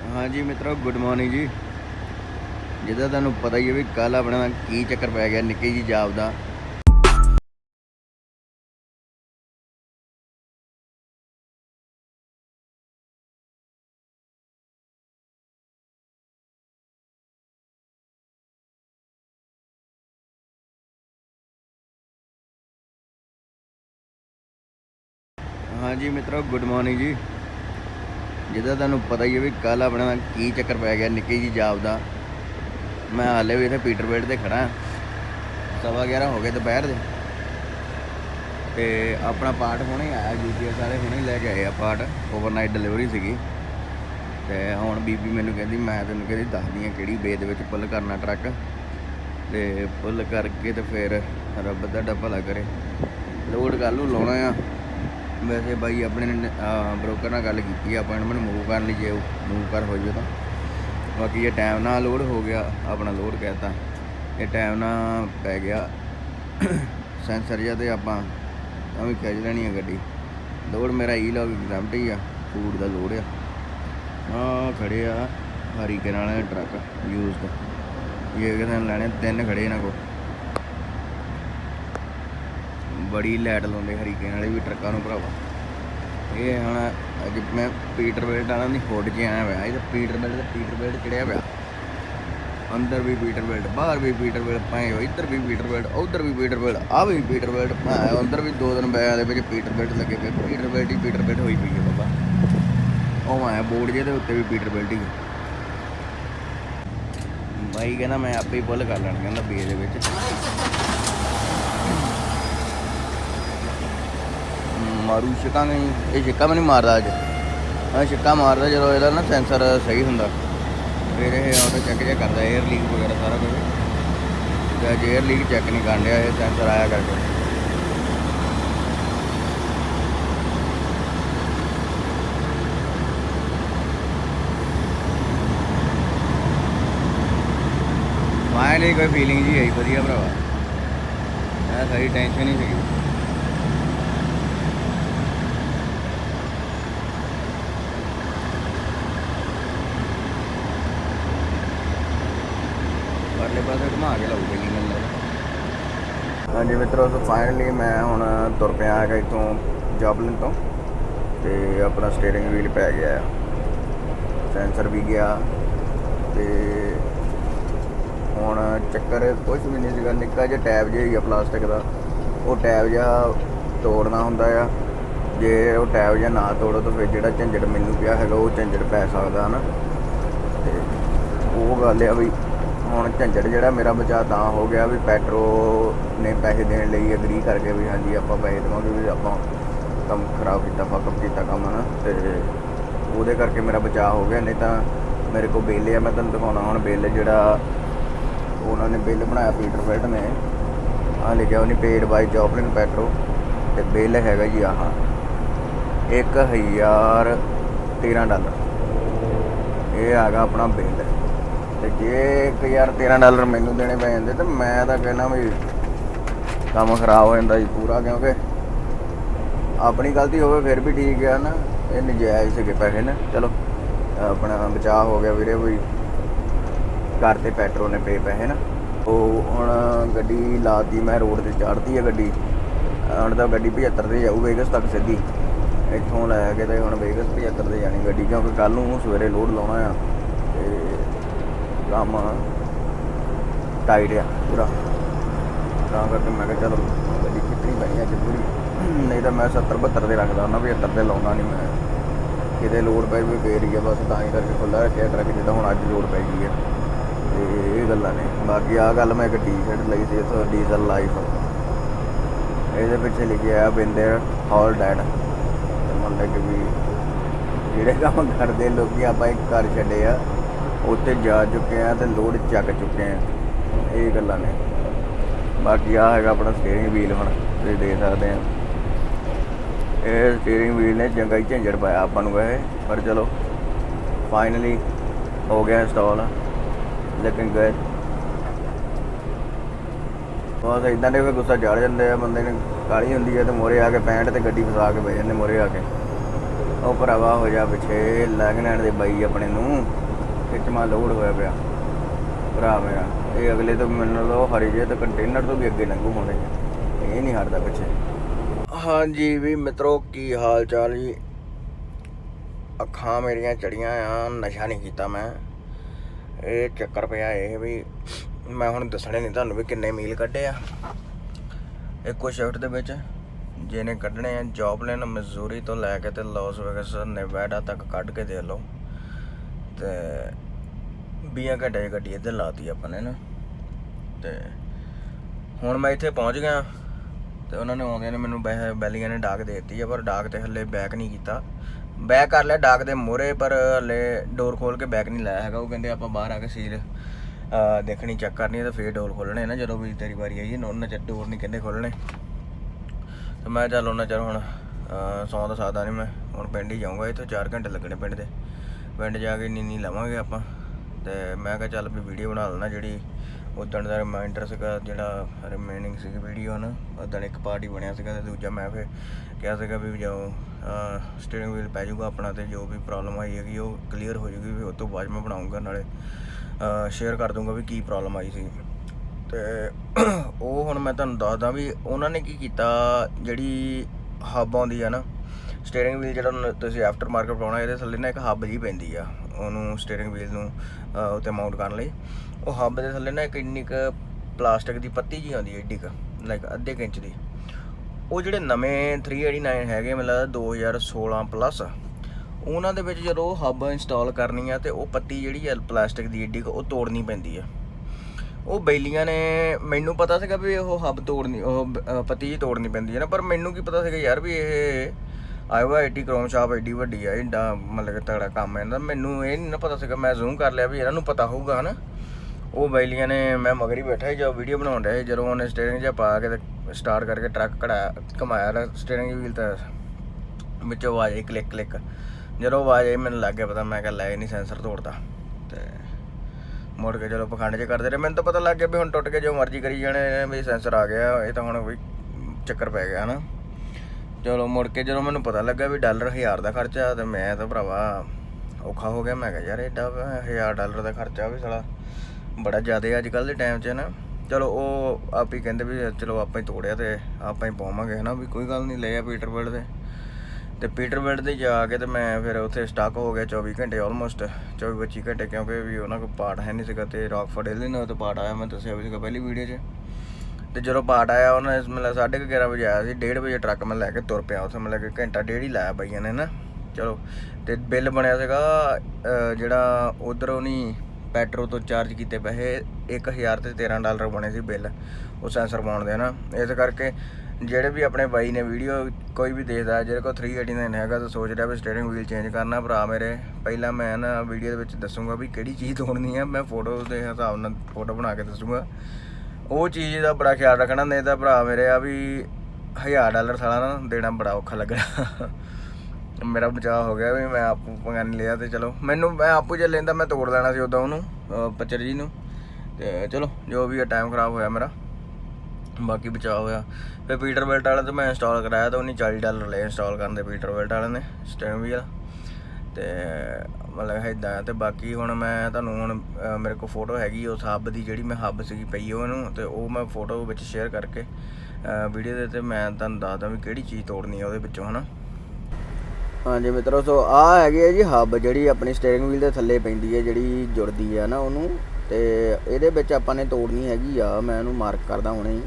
हाँ जी मित्रों, good morning जी। जिदा तुहानू पता ही है भी कल अपने की चक्कर पै गया निक्की जी जाब का। हाँ जी मित्रों, गुड मॉर्निंग जी। जिदा तुहानू पता ही है भी कल अपने की चक्कर पै गया निक्की जी जाब का। मैं हाले भी इतने पीटरबेट से खड़ा, 11:15 हो गए दोपहर के। तो अपना पार्ट हुणे आया, UPS वाले हुणे लैके आए आ पार्ट। ओवरनाइट डिलीवरी सी। तो हुण बीबी मैनू कहती मैं तेन कहती दसदी हाँ कि बे दे पुल करना ट्रक, तो पुल करके तो फिर रब तुहाडा भला करे लोड कल नूं लाउणा आ। वैसे बाई अपने ने ब्रोकर नाल गल की अपॉइंटमेंट मूव करने ली, जे मूव कर हो जाए तो। बाकी ये टाइम ना लोड हो गया, अपना लोड कहता ये टाइम ना पै गया सेंसर जहा, तो आप भी खिंच लेनी है गड्डी। लोड मेरा ई-लॉग एग्जाम्प्ट ही आ, फूड का लोड आ खड़े आ हरीकेन वाले ट्रक यूज ये किसी लैने 3 खड़े इन्हों को। बड़ी लाइट लाते हरीकेन वाले भी ट्रकों को भरावा। ये हम अज मैं पीटरबेल्ट वालों की होड च आया पाया, ये पीटरबेल्ट चढ़िया पाया। अंदर भी पीटरबेल्ट, बाहर भी पीटरबेल्ट, भाए इधर भी पीटरबेल्ट, उधर भी पीटरबेल्ट, आ भी पीटरबेल्ट, भाए अंदर भी 2 दिन बैग के पीटरबेल्ट लगे पे। पीटरबेल्ट ही पीटरबेल्ट हुई पई है बाबा। वो आया बोर्ड जे उत्ते भी पीटरबेल्ट ही। भाई कहना मैं आपे ही पुल कर लैना, कहना बे दे मारू छिक्का नहीं, ये छिक्का भी नहीं मारता अज। हाँ छिक्का मारता जो यदा ना सेंसर सही होंगे, फिर यह ऑटो चैक जहा करता एयर लीक वगैरह सारा कुछ। अज एयर लीक चैक नहीं कर रहा, ये सेंसर आया करके। फाइनली कोई फीलिंग जी आई वधिया भरावा, सारी टेंशन ही सी। परले पास घुमा के लाऊ पहली गल। हाँ जी मित्रों, तो फाइनली मैं हुण तुर पिया है इतों जॉबलिन तो, अपना स्टेयरिंग व्हील पै गया, सेंसर भी गया। तो हुण चक्कर कुछ भी नहीं सीगा, निक्का जिहा टैब जिहा ही आ प्लास्टिक का, वो टैब जिहा तोड़ना हुंदा आ। जे वो टैब जिहा ना तोड़ो तो फिर जिहड़ा झंझट मैनूं पिया हैगा वो झंझट पै सकदा है ना। तो वो गल आ भी हुण झंझट जिहड़ा मेरा बचा तां हो गया भी पैट्रो ने पैसे देने लई एग्री करके भी हाँ जी आपां पैसे देवांगे, भी आपां काम खराब किया फकअप किया काम है ना। तो वो करके मेरा बचाव हो गया, नहीं तो मेरे को बिल है मैं तुहानूं दिखाउणा हुण बिल जिहड़ा उन्होंने बिल बनाया पीटरबेल्ट ने आ लिखा उन्हें पेड बाई जॉबलिन पैट्रो। तो बिल हैगा जी आह $1013 ये आ गया अपना बिल। तो जे $1013 मैनू देने पै जाते तो मैं तो कहना भी काम खराब हो जाता जी पूरा, क्योंकि अपनी गलती हो फिर भी ठीक है ना, ये नजायज़ से पैसे ने। चलो अपना बचाव हो गया वीरे, भी करते पैट्रो ने पे पैसे ना। तो हुण गड्डी लाती मैं रोड से चढ़ती है गड्डी, हुण तो गड्डी 75 से जाऊ वेगस तक सीधी, इत्थों लैके तो हुण वेगस 75 से जानी गड्डी, क्योंकि कल नूं सवेरे लोड लाउणा आ। काम टाइट आ पूरा, तां करके मैं कहा चलो गड्डी खिच्चनी पैनी अज पूरी, नहीं तो मैं 70-72 से रखदा ना, 75 से लाउंदा नहीं मैं। किते लोड पै भी फिर ही है बस, तां ही करके खुला रखिया ट्रक, जिद्दां हुण अज लोड पै गई है। तो ये गल्लां ने। बाकी आ गल मैं एक टी-शर्ट लई सी इत्थों डीजल लाइफ, ये पिछे लिखे आ बिंदे हॉल डैड, मतलब कि भी जिहड़े काम करते लोग आप एक घर छड्डे आ उत्थे जा चुके हैं तो लोड चक चुके हैं, ये गल्लां ने। बाकी आ है अपना स्टेयरिंग व्हील, हम तुसीं देख सकते हैं ये स्टेयरिंग व्हील ने चंगा ही झंझट पाया आपां नूं वैसे, पर चलो फाइनली हो गया इंस्टॉल, लेकिन गए बस इदां दे गुस्सा चढ़ जाते हैं बंदे ने, काली होंदी है तो मोरे आके 65 ते गड्डी फसा के बह जाते मोरे आके। ਉਹ ਭਰਾਵਾ ਹੋ ਜਾ ਪਿੱਛੇ ਲੈਗਨੈਂਡ ਦੇ ਬਾਈ ਆਪਣੇ ਨੂੰ ਖਿੱਚਮਾ ਲੋਡ ਹੋਇਆ ਪਿਆ ਭਰਾ ਮੇਰਾ। ਇਹ ਅਗਲੇ ਤੋਂ ਮੈਨੂੰ ਲੋ ਹਰੀ ਜੇ ਤਾਂ ਕੰਟੇਨਰ ਤੋਂ ਵੀ ਅੱਗੇ ਲੰਘੂ ਹੋਣੇ, ਇਹ ਨਹੀਂ ਹਟਦਾ ਪਿੱਛੇ। ਹਾਂਜੀ ਵੀ ਮਿੱਤਰੋ, ਕੀ ਹਾਲ ਚਾਲ ਜੀ। ਅੱਖਾਂ ਮੇਰੀਆਂ ਚੜੀਆਂ ਆ, ਨਸ਼ਾ ਨਹੀਂ ਕੀਤਾ ਮੈਂ। ਇਹ ਚੱਕਰ ਪਿਆ ਇਹ ਵੀ ਮੈਂ ਹੁਣ ਦੱਸਣੇ ਨਹੀਂ ਤੁਹਾਨੂੰ ਵੀ ਕਿੰਨੇ ਮੀਲ ਕੱਢੇ ਆ ਇੱਕੋ ਸ਼ਿਫਟ ਦੇ ਵਿੱਚ। ਜਿਹਨੇ ਕੱਢਣੇ ਆ ਜੌਬਲੈਨ ਮਜ਼ੂਰੀ ਤੋਂ ਲੈ ਕੇ ਤੇ ਲਾਸ ਵੇਗਸ ਨੇਵਾਡਾ ਤੱਕ ਕੱਢ ਕੇ ਦੇ ਲਓ। ਤੇ 20 ਘੰਟੇ ਦੀ ਗੱਡੀ ਇੱਧਰ ਲਾਤੀ ਆਪਾਂ ਨੇ ਨਾ। ਤੇ ਹੁਣ ਮੈਂ ਇੱਥੇ ਪਹੁੰਚ ਗਿਆ ਤੇ ਉਹਨਾਂ ਨੇ ਆਉਂਦੇ ਨੇ ਮੈਨੂੰ ਬੈਲੀਆਂ ਨੇ ਡਾਕ ਦੇ ਦਿੱਤੀ ਆ, ਪਰ ਡਾਕ ਤੇ ਹਲੇ ਬੈਕ ਨਹੀਂ ਕੀਤਾ। ਬੈਕ ਕਰ ਲਿਆ ਡਾਕ ਦੇ ਮੂਹਰੇ, ਪਰ ਹਲੇ ਡੋਰ ਖੋਲ ਕੇ ਬੈਕ ਨਹੀਂ ਲਾਇਆ ਹੈਗਾ। ਉਹ ਕਹਿੰਦੇ ਆਪਾਂ ਬਾਹਰ ਆ ਕੇ ਸੀਲ ਦੇਖਣੀ ਚੈੱਕ ਕਰਨੀ ਤੇ ਫਿਰ ਡੋਰ ਖੋਲਣੇ ਨਾ ਜਦੋਂ ਵੀ ਤੇਰੀ ਵਾਰੀ ਆਈ। ਉਹਨਾਂ ਚਿਰ ਡੋਰ ਨਹੀਂ ਕਹਿੰਦੇ ਖੋਲਣੇ। ਤੇ ਮੈਂ ਚੱਲ ਉਹਨਾਂ ਚਿਰ ਹੁਣ ਸੌਂ ਤਾਂ ਸਕਦਾ ਨਹੀਂ, ਮੈਂ ਹੁਣ ਪਿੰਡ ਹੀ ਜਾਊਂਗਾ। ਇੱਥੋਂ 4 ਘੰਟੇ ਲੱਗਣੇ ਪਿੰਡ ਦੇ। ਪਿੰਡ ਜਾ ਕੇ ਨੀਨੀ ਲਾਵਾਂਗੇ ਆਪਾਂ। ਤੇ ਮੈਂ ਕਿਹਾ ਚੱਲ ਵੀ ਵੀਡੀਓ ਬਣਾ ਲੈਣਾ ਜਿਹੜੀ ਉੱਦਣ ਦਾ ਰਿਮਾਈਂਡਰ ਸੀਗਾ, ਜਿਹੜਾ ਰਿਮੇਨਿੰਗ ਸੀਗੀ ਵੀਡੀਓ ਨਾ। ਉੱਦਣ ਇੱਕ ਪਾਰਟੀ ਬਣਿਆ ਸੀਗਾ ਤੇ ਦੂਜਾ ਮੈਂ ਫਿਰ ਕਿਹਾ ਸੀਗਾ ਵੀ ਜੋ ਸਟੀਅਰਿੰਗ ਵੀਲ ਪੈ ਜਾਊਗਾ ਆਪਣਾ ਤੇ ਜੋ ਵੀ ਪ੍ਰੋਬਲਮ ਆਈ ਹੈਗੀ ਉਹ ਕਲੀਅਰ ਹੋ ਜਾਊਗੀ। ਵੀ ਉਸ ਤੋਂ ਬਾਅਦ ਮੈਂ ਬਣਾਊਂਗਾ, ਨਾਲੇ ਸ਼ੇਅਰ ਕਰ ਦੂੰਗਾ ਵੀ ਕੀ ਪ੍ਰੋਬਲਮ ਆਈ ਸੀ। ਤੇ ਉਹ ਹੁਣ ਮੈਂ ਤੁਹਾਨੂੰ ਦੱਸਦਾ ਵੀ ਉਹਨਾਂ ਨੇ ਕੀ ਕੀਤਾ। ਜਿਹੜੀ ਹੱਬ ਆਉਂਦੀ ਆ ਨਾ ਸਟੀਅਰਿੰਗ ਵੀਲ, ਜਿਹੜਾ ਤੁਸੀਂ ਆਫਟਰ ਮਾਰਕੀਟ ਪਾਉਣਾ, ਇਹਦੇ ਥੱਲੇ ਨਾ ਇੱਕ ਹੱਬ ਜਿਹੀ ਪੈਂਦੀ ਆ ਉਹਨੂੰ ਸਟੀਅਰਿੰਗ ਵੀਲ ਨੂੰ ਉੱਤੇ ਮਾਊਂਟ ਕਰਨ ਲਈ। ਉਹ ਹੱਬ ਦੇ ਥੱਲੇ ਨਾ ਇੱਕ ਇੰਨੀ ਕੁ ਪਲਾਸਟਿਕ ਦੀ ਪੱਤੀ ਜਿਹੀ ਆਉਂਦੀ ਹੈ, ਏਡੀ ਕੁ ਲਾਈਕ ਅੱਧੇ ਕੁ ਇੰਚ ਦੀ। ਉਹ ਜਿਹੜੇ ਨਵੇਂ 389 ਹੈਗੇ ਮੈਨੂੰ ਲੱਗਦਾ 2016 ਪਲੱਸ, ਉਹਨਾਂ ਦੇ ਵਿੱਚ ਜਦੋਂ ਹੱਬ ਇੰਸਟਾਲ ਕਰਨੀ ਆ ਤੇ ਉਹ ਪੱਤੀ ਜਿਹੜੀ ਆ ਪਲਾਸਟਿਕ ਦੀ ਏਡੀ ਕੁ ਉਹ ਤੋੜਨੀ ਪੈਂਦੀ ਆ। ਉਹ ਬੈਲੀਆਂ ਨੇ, ਮੈਨੂੰ ਪਤਾ ਸੀਗਾ ਵੀ ਉਹ ਹੱਬ ਤੋੜਨੀ, ਉਹ ਪੱਤੀ ਜਿਹੀ ਤੋੜਨੀ ਪੈਂਦੀ ਹੈ ਨਾ, ਪਰ ਮੈਨੂੰ ਕੀ ਪਤਾ ਸੀਗਾ ਯਾਰ ਵੀ ਇਹ ਆਇਵਾ 80 ਕਰੋਮ ਸ਼ਾਪ ਐਡੀ ਵੱਡੀ ਆ, ਏਡਾ ਮਤਲਬ ਕਿ ਤਗੜਾ ਕੰਮ ਹੈ ਇਹਦਾ। ਮੈਨੂੰ ਇਹ ਨਹੀਂ ਨਾ ਪਤਾ ਸੀਗਾ। ਮੈਂ ਜ਼ੂਮ ਕਰ ਲਿਆ ਵੀ ਇਹਨਾਂ ਨੂੰ ਪਤਾ ਹੋਊਗਾ ਹੈ ਨਾ। ਉਹ ਬੈਲੀਆਂ ਨੇ, ਮੈਂ ਮਗਰ ਹੀ ਬੈਠਾ ਸੀ ਜਦੋਂ ਵੀਡੀਓ ਬਣਾਉਣ ਰਿਹਾ ਸੀ। ਜਦੋਂ ਉਹਨੇ ਸਟੀਅਰਿੰਗ ਜਿਹਾ ਪਾ ਕੇ ਤੇ ਸਟਾਰਟ ਕਰਕੇ ਟਰੱਕ ਘੁਮਾਇਆ ਸਟੀਅਰਿੰਗ ਵੀਲ, ਤਾਂ ਵਿੱਚੋਂ ਆਵਾਜ਼ ਆਈ ਕਲਿੱਕ ਕਲਿੱਕ। ਜਦੋਂ ਆਵਾਜ਼ ਆਈ ਮੈਨੂੰ ਲੱਗ ਗਿਆ ਪਤਾ। ਮੈਂ ਕਿਹਾ ਲੈ ਨਹੀਂ ਸੈਂਸਰ ਤੋੜਦਾ। ਤੇ ਮੁੜ ਕੇ ਚਲੋ ਪਖੰਡ 'ਚ ਕਰਦੇ ਰਹੇ। ਮੈਨੂੰ ਤਾਂ ਪਤਾ ਲੱਗ ਗਿਆ ਵੀ ਹੁਣ ਟੁੱਟ ਕੇ ਜੋ ਮਰਜ਼ੀ ਕਰੀ ਜਾਣੇ ਵੀ ਸੈਂਸਰ ਆ ਗਿਆ, ਇਹ ਤਾਂ ਹੁਣ ਕੋਈ ਚੱਕਰ ਪੈ ਗਿਆ ਹੈ ਨਾ। ਚਲੋ ਮੁੜ ਕੇ ਜਦੋਂ ਮੈਨੂੰ ਪਤਾ ਲੱਗਾ ਵੀ $1000 ਦਾ ਖਰਚਾ, ਤੇ ਮੈਂ ਤਾਂ ਭਰਾਵਾ ਔਖਾ ਹੋ ਗਿਆ। ਮੈਂ ਕਿਹਾ ਯਾਰ ਐਡਾ $1000 ਦਾ ਖਰਚਾ ਵੀ ਸਾਲਾ ਬੜਾ ਜ਼ਿਆਦਾ ਅੱਜ ਕੱਲ੍ਹ ਦੇ ਟਾਈਮ 'ਚ ਨਾ। ਚਲੋ ਉਹ ਆਪ ਹੀ ਕਹਿੰਦੇ ਵੀ ਚਲੋ ਆਪਾਂ ਹੀ ਤੋੜਿਆ ਤੇ ਆਪਾਂ ਹੀ ਪਾਵਾਂਗੇ ਹੈ ਨਾ, ਵੀ ਕੋਈ ਗੱਲ ਨਹੀਂ। ਲੈ ਆ ਪੀਟਰਬਿਲਟ ਦੇ, ਤੇ ਪੀਟਰਬਿਲਟ ਦੇ ਜਾ ਕੇ ਤੇ ਮੈਂ ਫਿਰ ਉੱਥੇ ਸਟਕ ਹੋ ਗਿਆ 24 ਘੰਟੇ, ਆਲਮੋਸਟ 24-25 ਘੰਟੇ, ਕਿਉਂਕਿ ਵੀ ਉਹਨਾਂ ਕੋਲ ਪਾਰਟ ਹੈ ਨਹੀਂ ਸੀਗਾ। ਤੇ ਰੌਕਫੋਰਡ ਇਲੀਨੋਇਸ ਤੋਂ ਪਾਰਟ ਆਇਆ, ਮੈਂ ਦੱਸਿਆ ਵੀ ਸੀਗਾ ਪਹਿਲੀ ਵੀਡੀਓ 'ਚ। ਤੇ ਜਦੋਂ ਪਾਰਟ ਆਇਆ ਉਹਨਾਂ ਨੇ ਮਤਲਬ 11:30 ਵਜੇ ਆਇਆ ਸੀ। 1:30 ਵਜੇ ਟਰੱਕ ਮੈਂ ਲੈ ਕੇ ਤੁਰ ਪਿਆ ਉੱਥੇ, ਮਤਲਬ ਕਿ ਘੰਟਾ ਡੇਢ ਹੀ ਲਾਇਆ ਬਾਈਆਂ ਨੇ ਨਾ। ਚਲੋ ਤੇ ਬਿੱਲ ਬਣਿਆ ਸੀਗਾ ਜਿਹੜਾ ਉੱਧਰੋਂ ਨਹੀਂ ਪੈਟਰੋ ਤੋਂ ਚਾਰਜ ਕੀਤੇ ਪੈਸੇ $1013 ਬਣੇ ਸੀ ਬਿੱਲ ਉਹ ਸੈਂਸਰ ਪਾਉਣ ਦੇ ਨਾ। ਇਸ ਕਰਕੇ ਜਿਹੜੇ ਵੀ ਆਪਣੇ ਬਾਈ ਨੇ ਵੀਡੀਓ ਕੋਈ ਵੀ ਦੇਖਦਾ ਜਿਹੜੇ ਕੋਲ 389 ਹੈਗਾ ਤਾਂ ਸੋਚ ਰਿਹਾ ਵੀ ਸਟੀਅਰਿੰਗ ਵੀਲ ਚੇਂਜ ਕਰਨਾ, ਭਰਾ ਮੇਰੇ ਪਹਿਲਾਂ ਮੈਂ ਨਾ ਵੀਡੀਓ ਦੇ ਵਿੱਚ ਦੱਸੂਗਾ ਵੀ ਕਿਹੜੀ ਚੀਜ਼ ਤੋੜਨੀ ਆ। ਮੈਂ ਫੋਟੋ ਦੇ ਹਿਸਾਬ ਨਾਲ ਫੋਟੋ ਬਣਾ ਕੇ ਦੱਸੂਗਾ। ਉਹ ਚੀਜ਼ ਦਾ ਬੜਾ ਖਿਆਲ ਰੱਖਣਾ, ਨਹੀਂ ਤਾਂ ਭਰਾ ਮੇਰੇ ਆ ਵੀ $1000 ਸਾਲਾ ਨਾ ਦੇਣਾ ਬੜਾ ਔਖਾ ਲੱਗਣਾ। ਮੇਰਾ ਬਚਾਅ ਹੋ ਗਿਆ ਵੀ ਮੈਂ ਆਪੂ ਪੰਗਾ ਨਹੀਂ ਲਿਆ। ਤੇ ਚਲੋ ਮੈਨੂੰ ਮੈਂ ਆਪੂ ਜੇ ਲੈਂਦਾ ਮੈਂ ਤੋੜ ਲੈਣਾ ਸੀ ਉੱਦਾਂ ਉਹਨੂੰ ਪੱਚਰ ਜੀ ਨੂੰ। ਤੇ ਚਲੋ ਜੋ ਵੀ ਆ ਟਾਈਮ ਖਰਾਬ ਹੋਇਆ ਮੇਰਾ, ਬਾਕੀ ਬਚਾਅ ਹੋਇਆ। ਫਿਰ ਪੀਟਰਬਿਲਟ ਵਾਲੇ ਤੋਂ ਮੈਂ ਇੰਸਟਾਲ ਕਰਾਇਆ ਤਾਂ ਉਹਨੇ $40 ਲਏ ਇੰਸਟਾਲ ਕਰਨ ਦੇ ਪੀਟਰਬਿਲਟ ਵਾਲੇ ਨੇ ਸਟੀਅਰਿੰਗ ਵੀਲ। ਤੇ ਮਤਲਬ ਇੱਦਾਂ। ਤੇ ਬਾਕੀ ਹੁਣ ਮੈਂ ਤੁਹਾਨੂੰ ਹੁਣ ਮੇਰੇ ਕੋਲ ਫੋਟੋ ਹੈਗੀ ਉਸ ਹੱਬ ਦੀ, ਜਿਹੜੀ ਮੈਂ ਹੱਬ ਸੀਗੀ ਪਈ ਉਹਨੂੰ, ਤੇ ਉਹ ਮੈਂ ਫੋਟੋ ਵਿੱਚ ਸ਼ੇਅਰ ਕਰਕੇ ਵੀਡੀਓ ਦੇ ਤੇ ਮੈਂ ਤੁਹਾਨੂੰ ਦੱਸਦਾ ਵੀ ਕਿਹੜੀ ਚੀਜ਼ ਤੋੜਨੀ ਆ ਉਹਦੇ ਵਿੱਚੋਂ ਹੈ ਨਾ। ਹਾਂਜੀ ਮਿੱਤਰੋ, ਸੋ ਆਹ ਹੈਗੀ ਹੈ ਜੀ ਹੱਬ, ਜਿਹੜੀ ਆਪਣੀ ਸਟੀਅਰਿੰਗ ਵੀਲ ਦੇ ਥੱਲੇ ਪੈਂਦੀ ਹੈ, ਜਿਹੜੀ ਜੁੜਦੀ ਆ ਨਾ ਉਹਨੂੰ। ਤੇ ਇਹਦੇ ਵਿੱਚ ਆਪਾਂ ਨੇ ਤੋੜਨੀ ਹੈਗੀ ਆ, ਮੈਂ ਉਹਨੂੰ ਮਾਰਕ ਕਰਦਾ ਹੁਣੇ ਹੀ।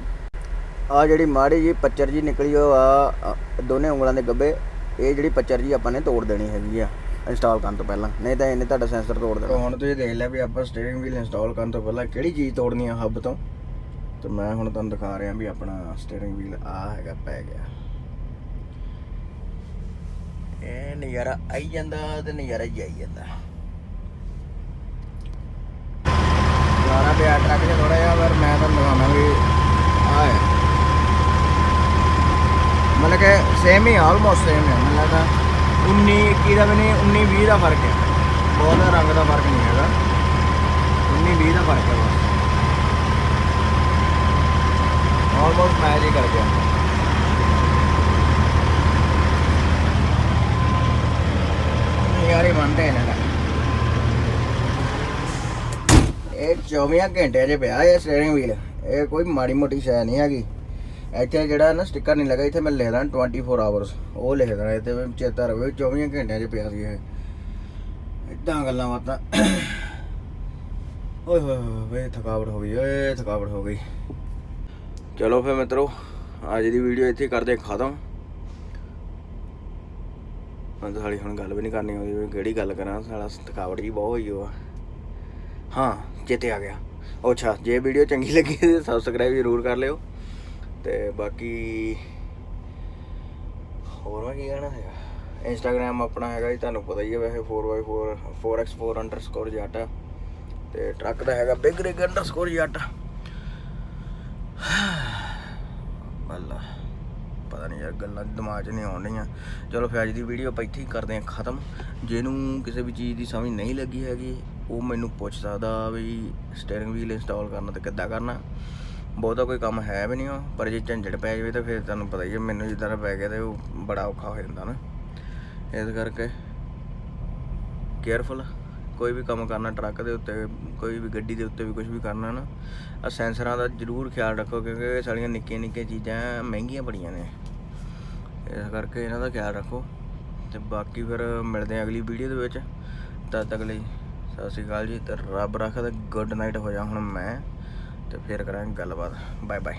ਆਹ ਜਿਹੜੀ ਮਾੜੀ ਜੀ ਪੱਚਰ ਜੀ ਨਿਕਲੀ ਉਹ ਆ ਦੋਨੇ ਉਂਗਲਾਂ ਦੇ ਗੱਬੇ, ਇਹ ਜਿਹੜੀ ਪੱਚਰ ਜੀ ਆਪਾਂ ਨੇ ਤੋੜ ਦੇਣੀ ਹੈਗੀ ਆ ਇੰਸਟਾਲ ਕਰਨ ਤੋਂ ਪਹਿਲਾਂ, ਨਹੀਂ ਤਾਂ ਇਹਨੇ ਤੁਹਾਡਾ ਸੈਂਸਰ ਤੋੜ ਦੇਣਾ। ਹੁਣ ਤੁਸੀਂ ਦੇਖ ਲਿਆ ਵੀ ਆਪਾਂ ਸਟੀਅਰਿੰਗ ਵੀਲ ਇੰਸਟਾਲ ਕਰਨ ਤੋਂ ਪਹਿਲਾਂ ਕਿਹੜੀ ਚੀਜ਼ ਤੋੜਨੀ ਆ ਹੱਬ ਤੋਂ। ਤੇ ਮੈਂ ਹੁਣ ਤੁਹਾਨੂੰ ਦਿਖਾ ਰਿਹਾ ਵੀ ਆਪਣਾ ਸਟੀਅਰਿੰਗ ਵੀਲ ਆਹ ਹੈਗਾ ਪੈ ਗਿਆ। ਇਹ ਨਜ਼ਾਰਾ ਆਈ ਜਾਂਦਾ ਤੇ ਨਜ਼ਾਰਾ ਹੀ ਆਈ ਜਾਂਦਾ। ਸਾਰਾ ਪਿਆ ਟਰੱਕ 'ਚ ਥੋੜ੍ਹਾ ਜਿਹਾ, ਪਰ ਮੈਂ ਤੁਹਾਨੂੰ ਦਿਖਾਉਣਾ ਵੀ ਆਹ ਹੈ ਮਤਲਬ ਕਿ ਸੇਮ ਹੀ, ਆਲਮੋਸਟ ਸੇਮ ਹੈ। ਮੈਨੂੰ ਲੱਗਦਾ 19-21 ਦਾ ਵੀ ਨਹੀਂ, 19-20 ਦਾ ਫਰਕ ਹੈ। ਬਹੁਤ ਰੰਗ ਦਾ ਫਰਕ ਨਹੀਂ ਹੈਗਾ, 19-20 ਦਾ ਫਰਕ ਹੈ ਬਸ। ਆਲਮੋਸਟ ਮੈਚ ਹੀ ਕਰ ਗਿਆ। ਇਹ 24 ਘੰਟਿਆਂ 'ਚ ਪਿਆ ਇਹ ਸਟੀਅਰਿੰਗ ਵੀਲ। ਇਹ ਕੋਈ ਮਾੜੀ ਮੋਟੀ ਸ਼ੈ ਨਹੀਂ ਹੈਗੀ। ਇੱਥੇ ਜਿਹੜਾ ਨਾ ਸਟicker ਨਹੀਂ ਲੱਗਾ, ਇੱਥੇ ਮੈਂ ਲਿਖ ਦੇਣਾ 24 ਆਵਰਸ, ਉਹ ਲਿਖ ਦੇਣਾ ਇੱਥੇ ਵੀ ਚੇਤਾ ਰਵੇ 24 ਘੰਟਿਆਂ 'ਚ ਪਿਆ ਸੀ ਇਹ। ਇੱਦਾਂ ਗੱਲਾਂ ਬਾਤਾਂ। ਓਏ ਹੋਏ ਹੋਏ ਥਕਾਵਟ ਹੋ ਗਈ, ਓਏ ਥਕਾਵਟ ਹੋ ਗਈ। ਚਲੋ ਫਿਰ ਮਿੱਤਰੋ, ਅੱਜ ਦੀ ਵੀਡੀਓ ਇੱਥੇ ਕਰਦੇ ਖਤਮ। ਮੈਂ ਤਾਂ ਸਾਲੀ ਹੁਣ ਗੱਲ ਵੀ ਨਹੀਂ ਕਰਨੀ ਆਉਂਦੀ ਵੀ ਕਿਹੜੀ ਗੱਲ ਕਰਾਂ, ਸਾਲਾ ਥਕਾਵਟ ਜੀ ਬਹੁਤ ਹੋਈ ਉਹ। ਹਾਂ ਚੇਤੇ ਆ ਗਿਆ। ਅੱਛਾ, ਜੇ ਵੀਡੀਓ ਚੰਗੀ ਲੱਗੀ ਤਾਂ ਸਬਸਕ੍ਰਾਈਬ ਜ਼ਰੂਰ ਕਰ ਲਿਓ। ਤੇ ਬਾਕੀ ਹੋਰ ਮੈਂ ਕੀ ਕਹਿਣਾ ਹੈਗਾ, ਇੰਸਟਾਗ੍ਰਾਮ ਆਪਣਾ ਹੈਗਾ ਜੀ, ਤੁਹਾਨੂੰ ਪਤਾ ਹੀ ਹੈ ਵੈਸੇ 4x4 4x4_ ਜੱਟ। ਤੇ ਟਰੱਕ ਦਾ ਹੈਗਾ ਬਿਗ ਰਿਗ _ ਜੱਟ। ਬੱਲਾ ਪਤਾ ਨਹੀਂ ਯਾਰ, ਗੱਲਾਂ ਦਿਮਾਗ 'ਚ ਨਹੀਂ ਆਉਣ ਡਈਆਂ। ਚਲੋ ਫਿਰ ਅੱਜ ਦੀ ਵੀਡੀਓ ਆਪਾਂ ਇੱਥੇ ਹੀ ਕਰਦੇ ਹਾਂ ਖ਼ਤਮ। ਜਿਹਨੂੰ ਕਿਸੇ ਵੀ ਚੀਜ਼ ਦੀ ਸਮਝ ਨਹੀਂ ਲੱਗੀ ਹੈਗੀ, ਉਹ ਮੈਨੂੰ ਪੁੱਛ ਸਕਦਾ ਵੀ ਸਟੀਅਰਿੰਗ ਵੀਲ ਇੰਸਟਾਲ ਕਰਨਾ ਤੇ ਕਿੱਦਾਂ ਕਰਨਾ। ਬਹੁਤਾ ਕੋਈ ਕੰਮ ਹੈ ਵੀ ਨਹੀਂ ਉਹ, ਪਰ ਜੇ ਝੰਜਟ ਪੈ ਜਾਵੇ ਤਾਂ ਫਿਰ ਤੁਹਾਨੂੰ ਪਤਾ ਹੀ ਹੈ, ਮੈਨੂੰ ਜਿੱਦਾਂ ਦਾ ਪੈ ਗਿਆ ਤਾਂ ਉਹ ਬੜਾ ਔਖਾ ਹੋ ਜਾਂਦਾ ਨਾ। ਇਸ ਕਰਕੇ ਕੇਅਰਫੁਲ ਕੋਈ ਵੀ ਕੰਮ ਕਰਨਾ, ਟਰੱਕ ਦੇ ਉੱਤੇ, ਕੋਈ ਵੀ ਗੱਡੀ ਦੇ ਉੱਤੇ ਵੀ ਕੁਝ ਵੀ ਕਰਨਾ ਨਾ, ਆਹ ਸੈਂਸਰਾਂ ਦਾ ਜ਼ਰੂਰ ਖਿਆਲ ਰੱਖੋ, ਕਿਉਂਕਿ ਇਹ ਸਾਰੀਆਂ ਨਿੱਕੀਆਂ ਨਿੱਕੀਆਂ ਚੀਜ਼ਾਂ ਮਹਿੰਗੀਆਂ ਬੜੀਆਂ ਨੇ। ਇਸ ਕਰਕੇ ਇਹਨਾਂ ਦਾ ਖਿਆਲ ਰੱਖੋ। ਅਤੇ ਬਾਕੀ ਫਿਰ ਮਿਲਦੇ ਹਾਂ ਅਗਲੀ ਵੀਡੀਓ ਦੇ ਵਿੱਚ। ਤਦ ਤੱਕ ਲਈ ਸਤਿ ਸ਼੍ਰੀ ਅਕਾਲ ਜੀ, ਅਤੇ ਰੱਬ ਰੱਖਦਾ ਗੁੱਡ ਨਾਈਟ ਹੋ ਜਾ ਹੁਣ ਮੈਂ, ਅਤੇ ਫਿਰ ਕਰਾਂਗੇ ਗੱਲਬਾਤ। Bye bye.